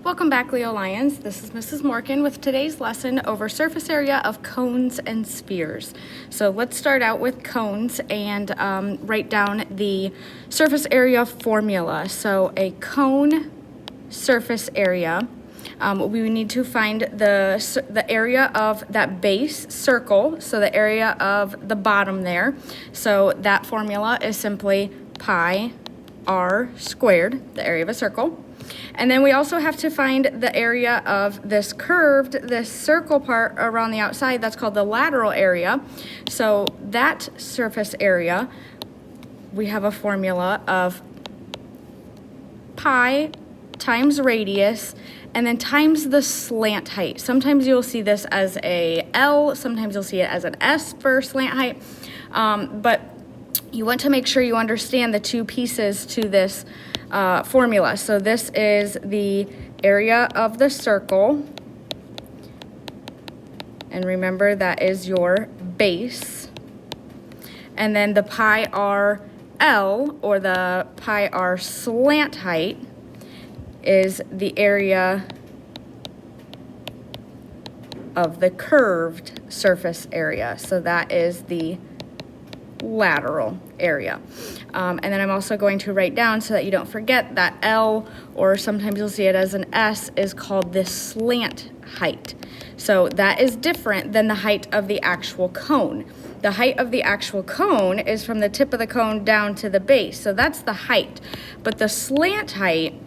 Welcome back, Leo Lions. This is Mrs. Morgan with today's lesson over surface area of cones and spheres. So let's start out with cones and write down the surface area formula. So a cone surface area, we need to find the area of that base circle, so the area of the bottom there. So that formula is simply pi r squared, the area of a circle. And then we also have to find the area of this circle part around the outside. That's called the lateral area. So that surface area, we have a formula of pi times radius and then times the slant height. Sometimes you'll see this as a L, sometimes you'll see it as an S for slant height. But you want to make sure you understand the two pieces to this formula. So this is the area of the circle, and remember that is your base, and then the pi r L, or the pi r slant height, is the area of the curved surface area. So that is the lateral area. And then I'm also going to write down, so that you don't forget, that L, or sometimes you'll see it as an S, is called the slant height. So that is different than the height of the actual cone. The height of the actual cone is from the tip of the cone down to the base. So that's the height. But the slant height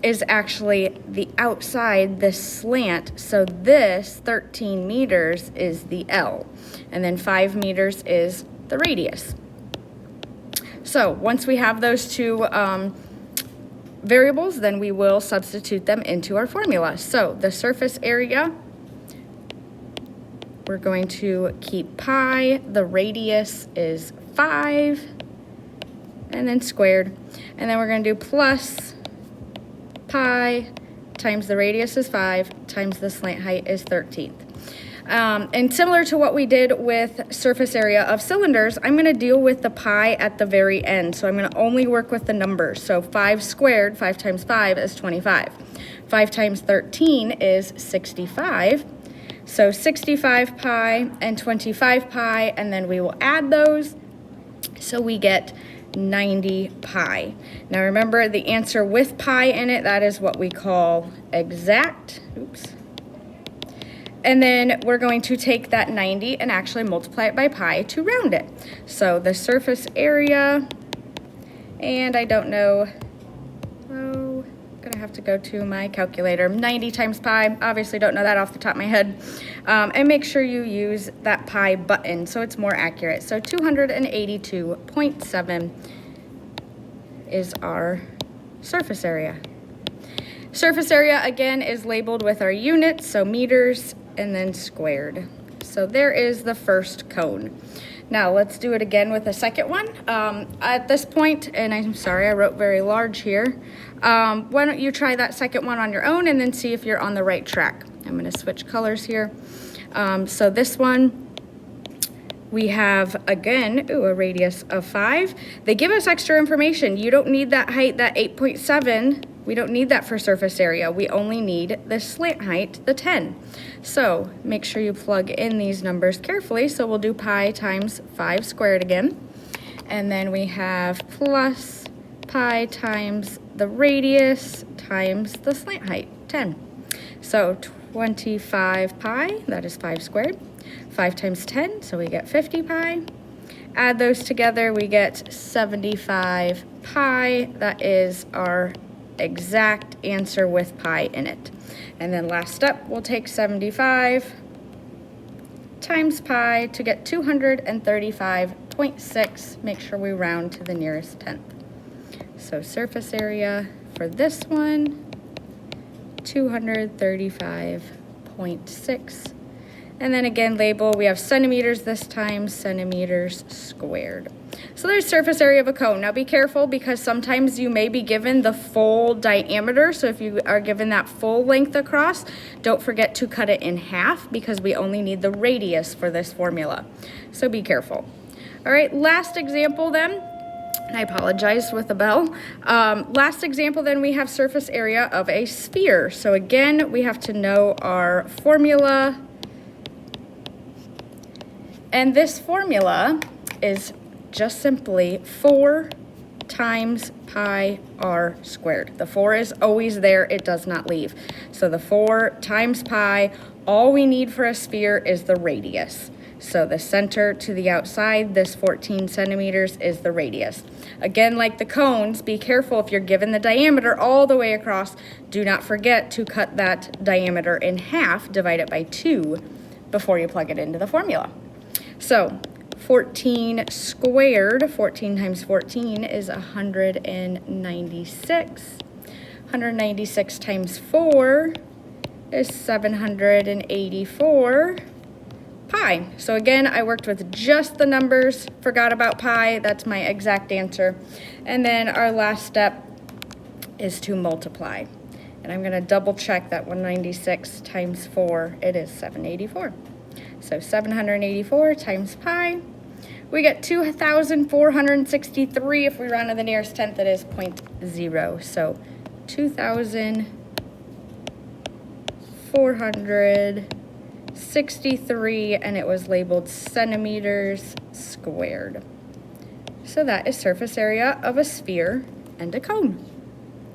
is actually the outside, this slant. So this 13 meters is the L. And then 5 meters is the radius. So once we have those two variables, then we will substitute them into our formula. So the surface area, we're going to keep pi, the radius is 5, and then squared. And then we're going to do plus pi times the radius is 5 times the slant height is 13. And similar to what we did with surface area of cylinders, I'm going to deal with the pi at the very end. So I'm going to only work with the numbers. So 5 squared, 5 times 5 is 25. 5 times 13 is 65. So 65 pi and 25 pi, and then we will add those. So we get 90 pi. Now remember, the answer with pi in it, that is what we call exact. Oops. And then we're going to take that 90 and actually multiply it by pi to round it. So the surface area, and I don't know, I'm gonna have to go to my calculator. 90 times pi, obviously don't know that off the top of my head. And make sure you use that pi button so it's more accurate. So 282.7 is our surface area. Surface area, again, is labeled with our units, so meters, and then squared. So there is the first cone. Now let's do it again with the second one. At this point, and I'm sorry, I wrote very large here. Why don't you try that second one on your own and then see if you're on the right track. I'm gonna switch colors here. So this one, we have, again, a radius of 5. They give us extra information. You don't need that height, that 8.7. We don't need that for surface area. We only need the slant height, the 10. So make sure you plug in these numbers carefully. So we'll do pi times 5 squared again. And then we have plus pi times the radius times the slant height, 10. So 25 pi, that is 5 squared. 5 times 10, so we get 50 pi. Add those together, we get 75 pi. That is our exact answer with pi in it. And then last step, we'll take 75 times pi to get 235.6. Make sure we round to the nearest tenth. So surface area for this one, 235.6. And then again, label, we have centimeters this time, centimeters squared. So there's surface area of a cone. Now be careful, because sometimes you may be given the full diameter. So if you are given that full length across, don't forget to cut it in half, because we only need the radius for this formula. So be careful. All right, last example then. I apologize with the bell. Last example, then we have surface area of a sphere. So again, we have to know our formula. And this formula is just simply 4 times pi r squared. The 4 is always there, it does not leave. So the 4 times pi, all we need for a sphere is the radius. So the center to the outside, this 14 centimeters is the radius. Again, like the cones, be careful if you're given the diameter all the way across, do not forget to cut that diameter in half, divide it by 2 before you plug it into the formula. So 14 squared, 14 times 14 is 196. 196 times 4 is 784 pi. So again, I worked with just the numbers, forgot about pi, that's my exact answer. And then our last step is to multiply. And I'm gonna double check that 196 times 4, it is 784. So 784 times pi, we get 2,463. If we round to the nearest tenth, it is 0.0. So 2,463, and it was labeled centimeters squared. So that is surface area of a sphere and a cone.